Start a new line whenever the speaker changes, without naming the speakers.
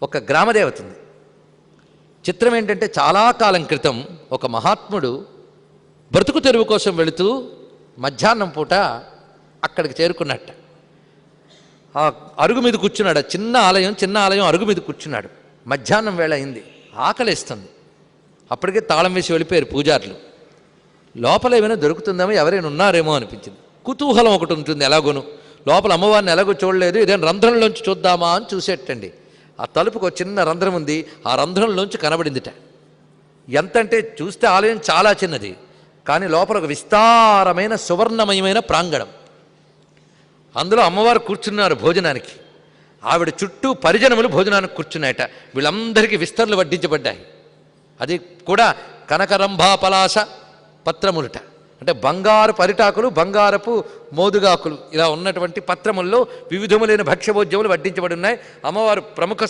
ఒక గ్రామదేవత ఉంది. చిత్రం ఏంటంటే చాలా కాలం క్రితం ఒక మహాత్ముడు బ్రతుకు తెరువు కోసం వెళుతూ మధ్యాహ్నం పూట అక్కడికి చేరుకున్నట్ట. ఆ అరుగు మీద కూర్చున్నాడు. చిన్న ఆలయం అరుగు మీద కూర్చున్నాడు. మధ్యాహ్నం వేళ అయింది, ఆకలిస్తుంది. అప్పటికే తాళం వేసి వెళ్ళిపోయారు పూజారులు. లోపల ఏమైనా దొరుకుతుందేమో, ఎవరైనా ఉన్నారేమో అనిపించింది. కుతూహలం ఒకటి ఉంటుంది ఎలాగోను. లోపల అమ్మవారిని ఎలాగో చూడలేదు, ఏదైనా రంధ్రంలోంచి చూద్దామా అని చూసేటండి. ఆ తలుపుకు ఒక చిన్న రంధ్రం ఉంది. ఆ రంధ్రంలోంచి కనబడిందిట. ఎంతంటే చూస్తే ఆలయం చాలా చిన్నది, కానీ లోపల ఒక విస్తారమైన సువర్ణమయమైన ప్రాంగణం. అందులో అమ్మవారు కూర్చున్నారు భోజనానికి. ఆవిడ చుట్టూ పరిజనములు భోజనానికి కూర్చున్నాయట. వీళ్ళందరికీ విస్తరలు వడ్డించబడ్డాయి. అది కూడా కనకరంభాపలాస పత్రములుట, అంటే బంగారు పరిటాకులు, బంగారపు మోదుగాకులు ఇలా ఉన్నటువంటి పత్రముల్లో వివిధములైన భక్ష్యభోజ్యములు వడ్డించబడి ఉన్నాయి. అమ్మవారు ప్రముఖ